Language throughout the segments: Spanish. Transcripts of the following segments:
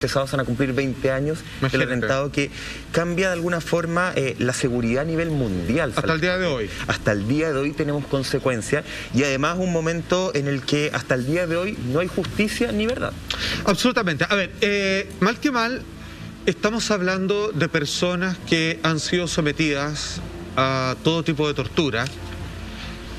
sábado se van a cumplir 20 años del atentado que cambia de alguna forma la seguridad a nivel mundial. Hasta el día de hoy. Hasta el día de hoy tenemos consecuencias y además un momento en el que hasta el día de hoy no hay justicia ni verdad. Absolutamente. A ver, mal que mal, estamos hablando de personas que han sido sometidas a todo tipo de tortura,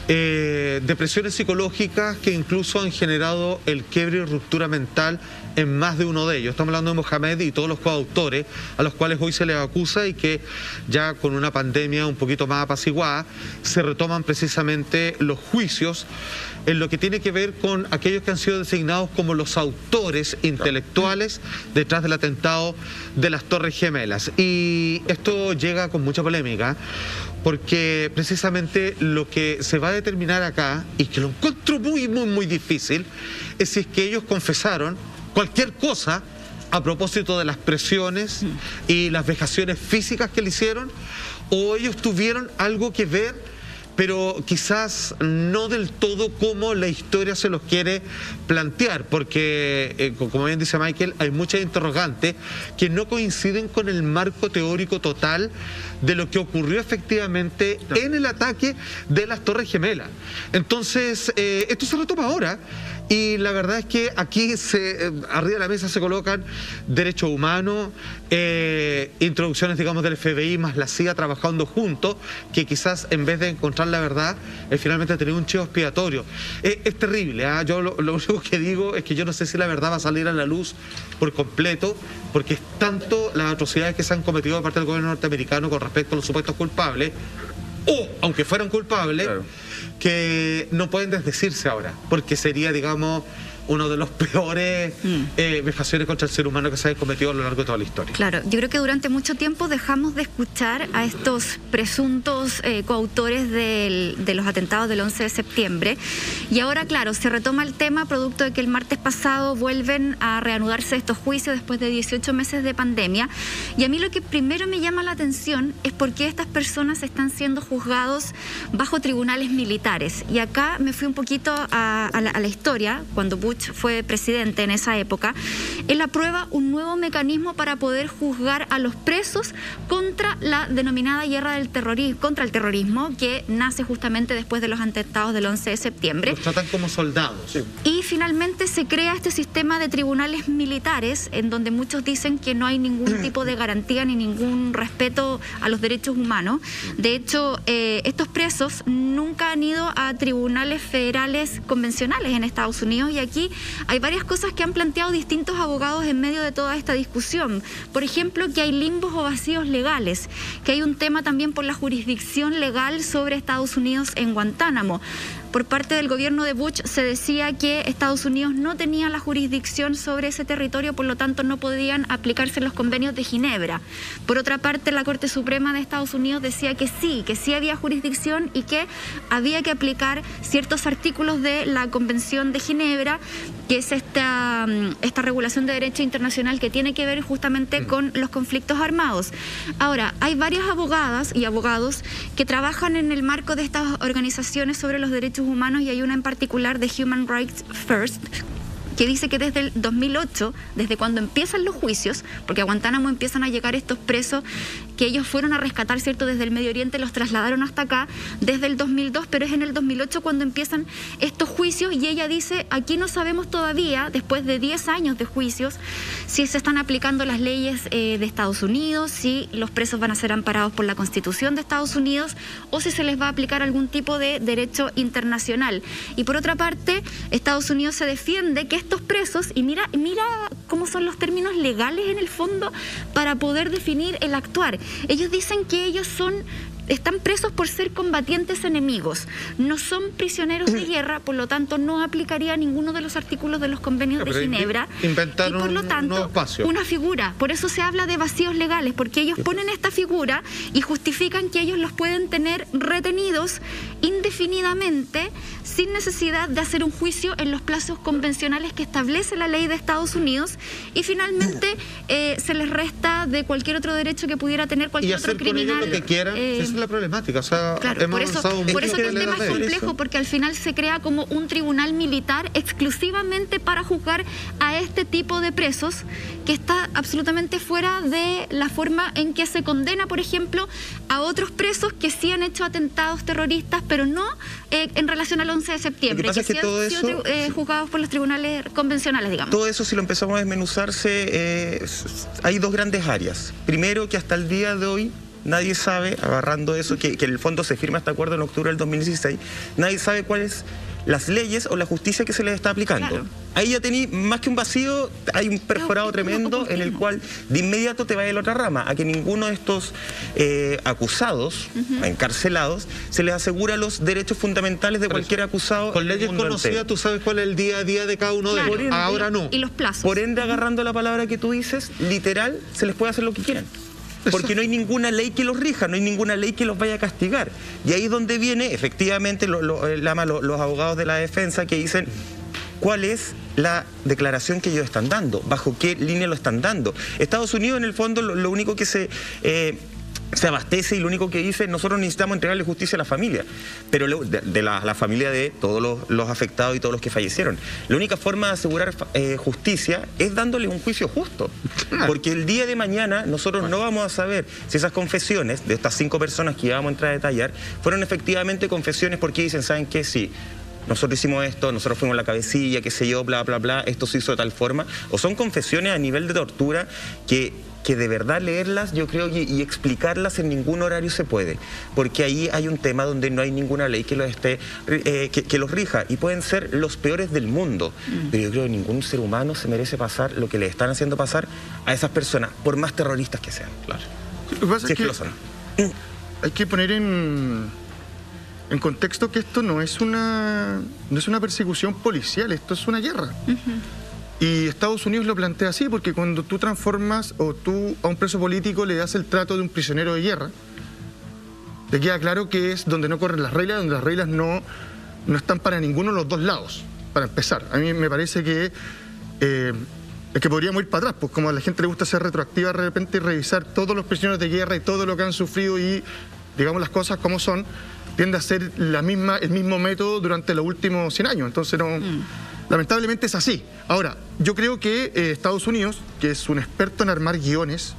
depresiones psicológicas que incluso han generado el quiebre y ruptura mental en más de uno de ellos. Estamos hablando de Mohamed y todos los coautores a los cuales hoy se les acusa y que ya con una pandemia un poquito más apaciguada se retoman precisamente los juicios en lo que tiene que ver con aquellos que han sido designados como los autores intelectuales detrás del atentado de las Torres Gemelas. Y esto llega con mucha polémica, porque precisamente lo que se va a determinar acá, y que lo encuentro muy difícil, es si es que ellos confesaron cualquier cosa a propósito de las presiones y las vejaciones físicas que le hicieron, o ellos tuvieron algo que ver, pero quizás no del todo como la historia se los quiere plantear, porque, como bien dice Michael, hay muchas interrogantes que no coinciden con el marco teórico total de lo que ocurrió efectivamente en el ataque de las Torres Gemelas. Entonces, esto se retoma ahora. Y la verdad es que aquí arriba de la mesa se colocan derechos humanos, introducciones, digamos, del FBI más la CIA trabajando juntos, que quizás en vez de encontrar la verdad, finalmente tener un chivo expiatorio. Es terrible, ¿eh? Yo lo único que digo es que yo no sé si la verdad va a salir a la luz por completo, porque es tanto las atrocidades que se han cometido de parte del gobierno norteamericano con respecto a los supuestos culpables, o aunque fueran culpables, claro, que no pueden desdecirse ahora, porque sería, digamos, uno de los peores vejaciones contra el ser humano que se han cometido a lo largo de toda la historia. Claro, yo creo que durante mucho tiempo dejamos de escuchar a estos presuntos coautores de los atentados del 11 de septiembre y ahora, claro, se retoma el tema producto de que el martes pasado vuelven a reanudarse estos juicios después de 18 meses de pandemia, y a mí lo que primero me llama la atención es por qué estas personas están siendo juzgados bajo tribunales militares, y acá me fui un poquito a la historia. Cuando Bush fue presidente en esa época, él aprueba un nuevo mecanismo para poder juzgar a los presos contra la denominada guerra del terrorismo, contra el terrorismo, que nace justamente después de los atentados del 11 de septiembre. Los tratan como soldados. Sí. Y finalmente se crea este sistema de tribunales militares, en donde muchos dicen que no hay ningún tipo de garantía ni ningún respeto a los derechos humanos. De hecho, estos presos nunca han ido a tribunales federales convencionales en Estados Unidos, y aquí hay varias cosas que han planteado distintos abogados en medio de toda esta discusión. Por ejemplo, que hay limbos o vacíos legales, que hay un tema también por la jurisdicción legal sobre Estados Unidos en Guantánamo. Por parte del gobierno de Bush se decía que Estados Unidos no tenía la jurisdicción sobre ese territorio, por lo tanto no podían aplicarse los convenios de Ginebra. Por otra parte, la Corte Suprema de Estados Unidos decía que sí había jurisdicción y que había que aplicar ciertos artículos de la Convención de Ginebra, que es esta regulación de derecho internacional que tiene que ver justamente con los conflictos armados. Ahora, hay varias abogadas y abogados que trabajan en el marco de estas organizaciones sobre los derechos humanos, y hay una en particular de Human Rights First, que dice que desde el 2008, desde cuando empiezan los juicios, porque a Guantánamo empiezan a llegar estos presos que ellos fueron a rescatar, ¿cierto?, desde el Medio Oriente, los trasladaron hasta acá desde el 2002, pero es en el 2008 cuando empiezan estos juicios, y ella dice, aquí no sabemos todavía, después de 10 años de juicios, si se están aplicando las leyes de Estados Unidos, si los presos van a ser amparados por la Constitución de Estados Unidos, o si se les va a aplicar algún tipo de derecho internacional. Y por otra parte, Estados Unidos se defiende que estos presos, y mira cómo son los términos legales en el fondo para poder definir el actuar. Ellos dicen que ellos están presos por ser combatientes enemigos, no son prisioneros de guerra, por lo tanto no aplicaría ninguno de los artículos de los convenios de Ginebra, inventaron, y por lo tanto una figura. Por eso se habla de vacíos legales, porque ellos ponen esta figura y justifican que ellos los pueden tener retenidos indefinidamente sin necesidad de hacer un juicio en los plazos convencionales que establece la ley de Estados Unidos, y finalmente se les resta de cualquier otro derecho que pudiera tener cualquier otro criminal. Con ellos lo que quieran, es la problemática. O sea, claro, hemos por eso avanzado mucho que el en la tema es ley. complejo, porque al final se crea como un tribunal militar exclusivamente para juzgar a este tipo de presos, que está absolutamente fuera de la forma en que se condena, por ejemplo, a otros presos que sí han hecho atentados terroristas, pero no en relación al 11 de septiembre, Lo que pasa es que sí todo han sido eso, juzgados por los tribunales convencionales, digamos. Todo eso, si lo empezamos a desmenuzarse, hay dos grandes áreas. Primero, que hasta el día de hoy nadie sabe, agarrando eso, que en el fondo se firma este acuerdo en octubre del 2016, nadie sabe cuáles las leyes o la justicia que se les está aplicando. Claro. Ahí ya tení, más que un vacío, hay un perforado tremendo en el cual de inmediato te va a la otra rama, a que ninguno de estos acusados, encarcelados, se les asegura los derechos fundamentales de cualquier acusado. Con leyes conocidas tú sabes cuál es el día a día de cada uno de ellos. ende, Ahora no. Y los plazos. Por ende, agarrando la palabra que tú dices, literal, se les puede hacer lo que quieran. Porque no hay ninguna ley que los rija, no hay ninguna ley que los vaya a castigar. Y ahí es donde viene, efectivamente, los abogados de la defensa que dicen cuál es la declaración que ellos están dando, bajo qué línea lo están dando. Estados Unidos, en el fondo, lo único que se abastece y lo único que dice, nosotros necesitamos entregarle justicia a la familia, pero de la familia de todos los afectados y todos los que fallecieron. La única forma de asegurar justicia es dándole un juicio justo, porque el día de mañana nosotros no vamos a saber si esas confesiones de estas 5 personas que íbamos a entrar a detallar fueron efectivamente confesiones porque dicen, ¿saben qué? Sí, nosotros hicimos esto, nosotros fuimos la cabecilla, qué sé yo, bla, bla, bla, esto se hizo de tal forma, o son confesiones a nivel de tortura que de verdad leerlas, yo creo, y explicarlas en ningún horario se puede, porque ahí hay un tema donde no hay ninguna ley que los que los rija, y pueden ser los peores del mundo, pero yo creo que ningún ser humano se merece pasar lo que le están haciendo pasar a esas personas, por más terroristas que sean. Claro. Lo que pasa Si es que lo son. hay que poner en contexto que esto no es una persecución policial, esto es una guerra. Y Estados Unidos lo plantea así, porque cuando tú transformas o tú a un preso político le das el trato de un prisionero de guerra, te queda claro que es donde no corren las reglas, donde las reglas no están para ninguno de los dos lados, para empezar. A mí me parece que es que podríamos ir para atrás, pues como a la gente le gusta ser retroactiva de repente y revisar todos los prisioneros de guerra y todo lo que han sufrido y digamos las cosas como son, tiende a ser el mismo método durante los últimos 100 años. Entonces lamentablemente es así. Ahora, yo creo que Estados Unidos, que es un experto en armar guiones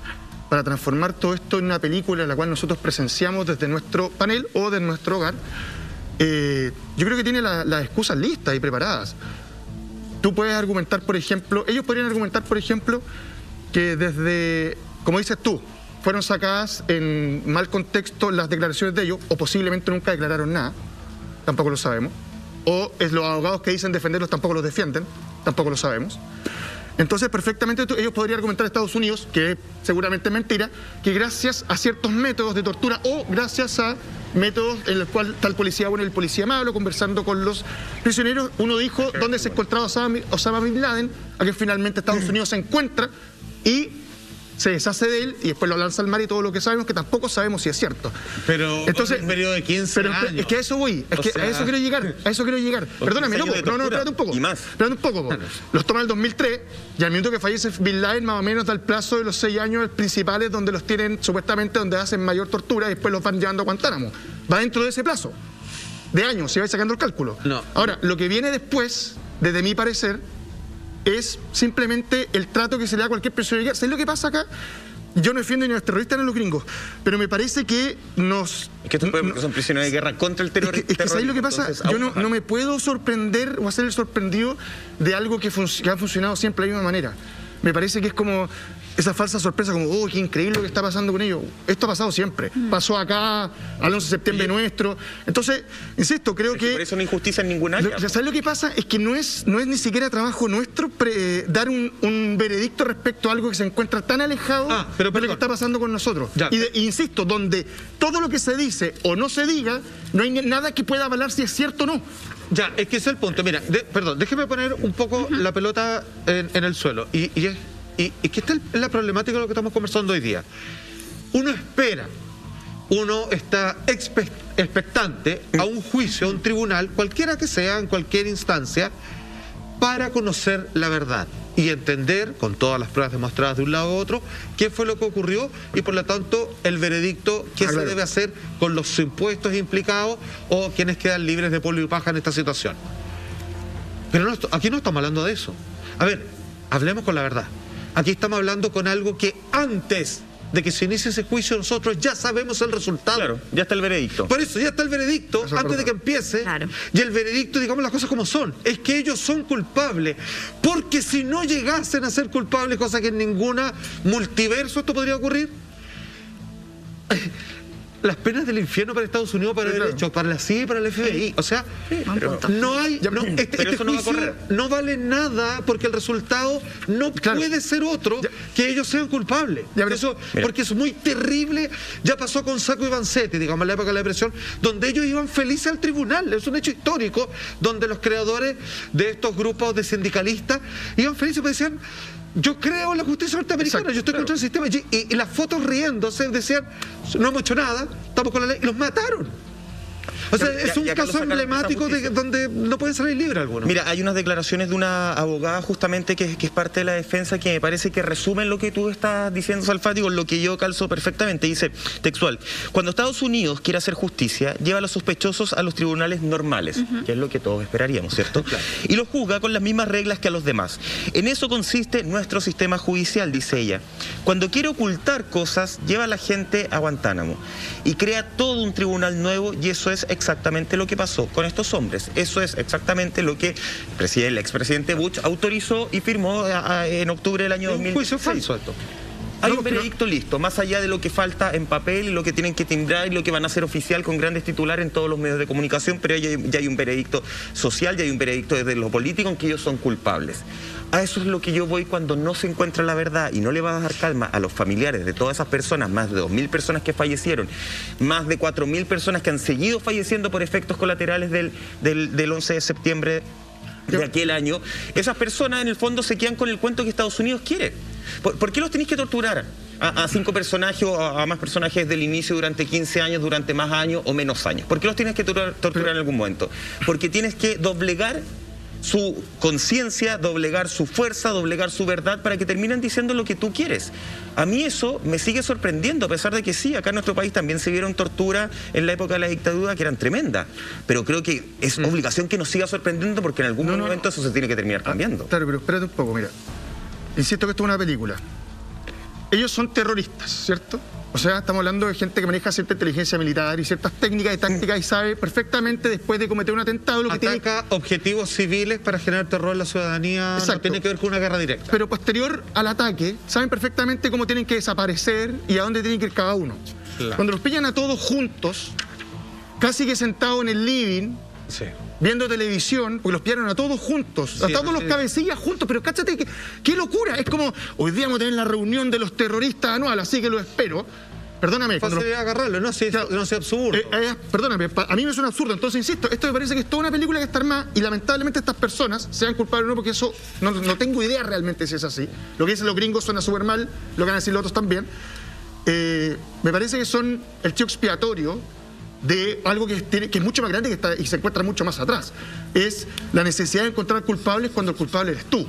para transformar todo esto en una película en la cual nosotros presenciamos desde nuestro panel o de nuestro hogar, yo creo que tiene las excusas listas y preparadas. Tú puedes argumentar, por ejemplo, ellos podrían argumentar, por ejemplo, que desde, como dices tú, fueron sacadas en mal contexto las declaraciones de ellos, o posiblemente nunca declararon nada, tampoco lo sabemos. O es los abogados que dicen defenderlos tampoco los defienden, tampoco lo sabemos. Entonces, perfectamente ellos podrían argumentar a Estados Unidos, que es seguramente mentira, que gracias a ciertos métodos de tortura o gracias a métodos en los cuales tal policía bueno y el policía malo, conversando con los prisioneros, uno dijo dónde se encontraba Osama Bin Laden, a que finalmente Estados Unidos se encuentra y se deshace de él y después lo lanza al mar y todo lo que sabemos, que tampoco sabemos si es cierto. Pero entonces, un periodo de 15 años. Es que a eso voy, a eso quiero llegar, Perdóname, no, espérate un poco. Y más. Espérate un poco. Los toman en el 2003 y al minuto que fallece Bin Laden, más o menos da el plazo de los 6 años principales donde los tienen, supuestamente, donde hacen mayor tortura y después los van llevando a Guantánamo. Va dentro de ese plazo de años, si vais sacando el cálculo. No. Ahora, lo que viene después, desde mi parecer, es simplemente el trato que se le da a cualquier persona de guerra. ¿Sabes lo que pasa acá? Yo no defiendo ni a los terroristas ni a los gringos, pero me parece que Es que estos pueblos son prisioneros de guerra contra el terrorismo. Es que ¿sabes lo que pasa? Entonces, yo no me puedo sorprender o hacer el sorprendido de algo que ha funcionado siempre de la misma manera. Me parece que es como esa falsa sorpresa, como, oh, qué increíble lo que está pasando con ellos. Esto ha pasado siempre. Pasó acá, al 11 de septiembre nuestro. Entonces, insisto, creo que... Por eso no hay injusticia en ningún área. ¿Sabes lo que pasa? Es que no es ni siquiera trabajo nuestro dar un veredicto respecto a algo que se encuentra tan alejado de lo que está pasando con nosotros. Y insisto, donde todo lo que se dice o no se diga, no hay nada que pueda avalar si es cierto o no. Ya, es que ese es el punto. Mira, perdón, déjeme poner un poco la pelota en el suelo. Y que esta es la problemática de lo que estamos conversando hoy día. Uno espera, uno está expectante a un juicio, a un tribunal, cualquiera que sea, en cualquier instancia, para conocer la verdad. y entender, con todas las pruebas demostradas de un lado a otro, qué fue lo que ocurrió y por lo tanto el veredicto, qué se debe hacer con los impuestos implicados o quienes quedan libres de polvo y paja en esta situación. Pero aquí no estamos hablando de eso. A ver, hablemos con la verdad. Aquí estamos hablando con algo que antes de que se inicie ese juicio nosotros ya sabemos el resultado. Claro, ya está el veredicto. Por eso ya está el veredicto antes de que empiece. Claro. Y el veredicto, digamos las cosas como son, es que ellos son culpables. Porque si no llegasen a ser culpables, cosa que en ninguna multiverso esto podría ocurrir, las penas del infierno para Estados Unidos, para el derecho, para la CIA y para el FBI. O sea, no hay... este eso no va a juicio correr. no vale nada porque el resultado no puede ser otro que ellos sean culpables. Porque es muy terrible. Ya pasó con Sacco y Vanzetti, digamos, en la época de la depresión, donde ellos iban felices al tribunal. Es un hecho histórico donde los creadores de estos grupos de sindicalistas iban felices porque decían... Yo creo en la justicia norteamericana, yo estoy contra el sistema. Y las fotos riéndose decían, no hemos hecho nada, estamos con la ley, y los mataron. O sea, es un caso emblemático de donde no pueden salir libres algunos. Mira, hay unas declaraciones de una abogada justamente que es parte de la defensa que me parece que resumen lo que tú estás diciendo, Salfati, con lo que yo calzo perfectamente. Dice, textual, cuando Estados Unidos quiere hacer justicia, lleva a los sospechosos a los tribunales normales, que es lo que todos esperaríamos, ¿cierto? Claro. Y los juzga con las mismas reglas que a los demás. En eso consiste nuestro sistema judicial, dice ella. Cuando quiere ocultar cosas, lleva a la gente a Guantánamo y crea todo un tribunal nuevo, y eso es exactamente lo que pasó con estos hombres. Eso es exactamente lo que el expresidente Bush autorizó y firmó en octubre del año 2006. Un juicio falso esto. Hay un veredicto listo, más allá de lo que falta en papel y lo que tienen que timbrar y lo que van a hacer oficial con grandes titulares en todos los medios de comunicación, pero ya hay un veredicto social, ya hay un veredicto desde lo político en que ellos son culpables. A eso es lo que yo voy cuando no se encuentra la verdad y no le va a dar calma a los familiares de todas esas personas, más de 2.000 personas que fallecieron, más de 4.000 personas que han seguido falleciendo por efectos colaterales del 11 de septiembre de aquel año. Esas personas en el fondo se quedan con el cuento que Estados Unidos quiere. ¿Por qué los tenéis que torturar a 5 personajes o a más personajes desde el inicio durante 15 años, durante más años o menos años? ¿Por qué los tienes que torturar en algún momento? Porque tienes que doblegar su conciencia, doblegar su fuerza, doblegar su verdad para que terminen diciendo lo que tú quieres. A mí eso me sigue sorprendiendo, a pesar de que sí, acá en nuestro país también se vieron torturas en la época de la dictadura que eran tremendas, pero creo que es obligación que nos siga sorprendiendo porque en algún momento eso se tiene que terminar cambiando. Claro, pero espérate un poco, mira. Insisto que esto es una película. Ellos son terroristas, ¿cierto? O sea, estamos hablando de gente que maneja cierta inteligencia militar y ciertas técnicas y tácticas y sabe perfectamente después de cometer un atentado lo que tiene... Ataca objetivos civiles para generar terror en la ciudadanía. Exacto. No tiene que ver con una guerra directa. Pero posterior al ataque, saben perfectamente cómo tienen que desaparecer y a dónde tienen que ir cada uno. Claro. Cuando los pillan a todos juntos, casi que sentados en el living... Sí. Viendo televisión, porque los pillaron a todos juntos, a todos los cabecillas juntos, pero cáchate, qué locura. Es como, hoy día vamos a tener la reunión de los terroristas anual, así que lo espero. Perdóname. Fácil de agarrarlo, no sea absurdo. Perdóname, a mí me suena absurdo. Entonces, insisto, esto me parece que es toda una película que está armada y lamentablemente estas personas, sean culpables o no, porque eso no tengo idea realmente si es así. Lo que dicen los gringos suena súper mal, lo que van a decir los otros también. Me parece que son el chivo expiatorio de algo que es mucho más grande y se encuentra mucho más atrás. Es la necesidad de encontrar culpables cuando el culpable eres tú.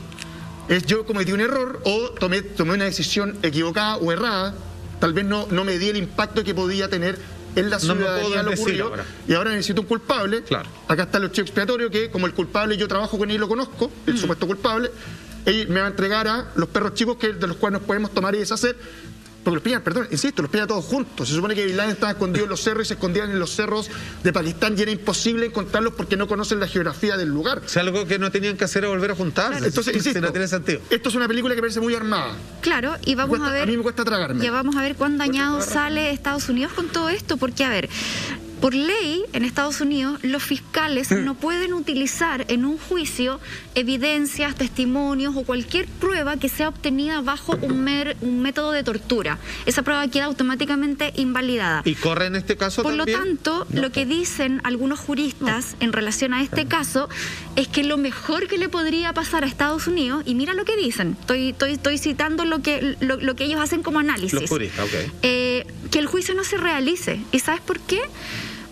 Es yo cometí un error o tomé una decisión equivocada o errada, tal vez no me di el impacto que podía tener en la ciudadanía, lo ocurrió, y ahora necesito un culpable. Claro. Acá está el chivo expiatorio que, como el culpable yo trabajo con él y lo conozco, el supuesto culpable, él me va a entregar a los perros chicos de los cuales nos podemos tomar y deshacer. Porque los pillan, perdón, insisto, los pillan todos juntos. Se supone que Bin Laden estaba escondido en los cerros y se escondían en los cerros de Pakistán y era imposible encontrarlos porque no conocen la geografía del lugar. O sea, algo que no tenían que hacer era volver a juntarse. Entonces, insisto, no tiene sentido. Esto es una película que parece muy armada. Claro, y vamos a ver... A mí me cuesta tragarme. Ya vamos a ver cuán dañado sale Estados Unidos con todo esto, porque, a ver... Por ley, en Estados Unidos, los fiscales no pueden utilizar en un juicio evidencias, testimonios o cualquier prueba que sea obtenida bajo un método de tortura. Esa prueba queda automáticamente invalidada. ¿Y corre en este caso Por también? Lo tanto, lo que dicen algunos juristas en relación a este caso es que lo mejor que le podría pasar a Estados Unidos, y mira lo que dicen, estoy citando lo que ellos hacen como análisis. Los juristas, ok. Que el juicio no se realice. ¿Y sabes por qué?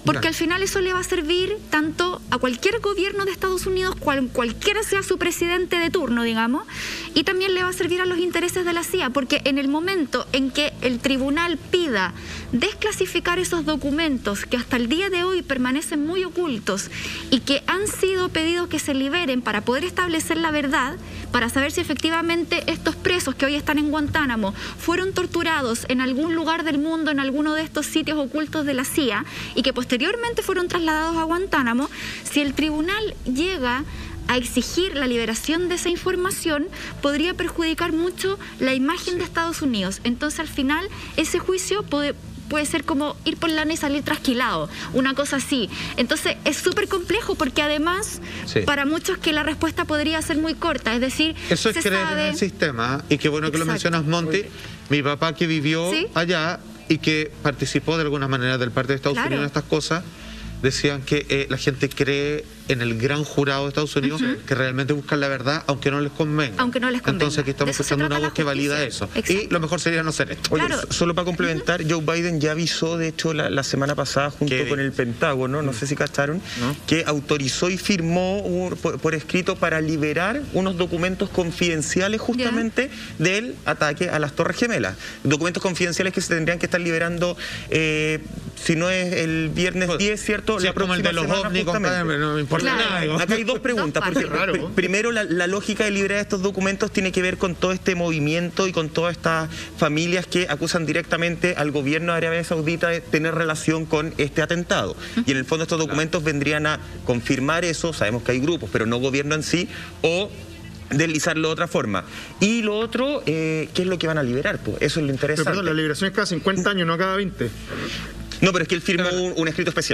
porque al final eso le va a servir tanto a cualquier gobierno de Estados Unidos, cualquiera sea su presidente de turno, digamos, y también le va a servir a los intereses de la CIA, porque en el momento en que el tribunal pida desclasificar esos documentos que hasta el día de hoy permanecen muy ocultos y que han sido pedidos que se liberen para poder establecer la verdad, para saber si efectivamente estos presos que hoy están en Guantánamo fueron torturados en algún lugar del mundo, en alguno de estos sitios ocultos de la CIA, y que posteriormente fueron trasladados a Guantánamo, si el tribunal llega a exigir la liberación de esa información, podría perjudicar mucho la imagen de Estados Unidos. Entonces, al final, ese juicio puede ser como ir por lana y salir trasquilado, una cosa así. Entonces es súper complejo, porque además para muchos que la respuesta podría ser muy corta, es decir, eso es creer en el sistema, y qué bueno que lo mencionas, Monty. Mi papá, que vivió allá y que participó de alguna manera del parte de Estados Unidos en estas cosas, decían que la gente cree en el gran jurado de Estados Unidos, que realmente buscan la verdad, aunque no les convenga. Entonces aquí estamos escuchando una voz que valida eso. Y lo mejor sería no hacer esto. Oye, solo para complementar, Joe Biden ya avisó, de hecho, la semana pasada, junto con el Pentágono, no sé si cacharon, que autorizó y firmó por escrito para liberar unos documentos confidenciales justamente del ataque a las Torres Gemelas. Documentos confidenciales que se tendrían que estar liberando, si no es el viernes 10, ¿cierto? Sí, la como el de los ovnis, compadre, no me importa nada. Acá hay dos preguntas, porque primero la lógica de liberar estos documentos tiene que ver con todo este movimiento y con todas estas familias que acusan directamente al gobierno de Arabia Saudita de tener relación con este atentado. Y en el fondo estos documentos vendrían a confirmar eso. Sabemos que hay grupos, pero no gobierno en sí, o deslizarlo de otra forma. Y lo otro, ¿qué es lo que van a liberar? Pues eso es lo interesante. Pero perdón, la liberación es cada 50 años, no cada 20. No, pero es que él firmó un escrito especial.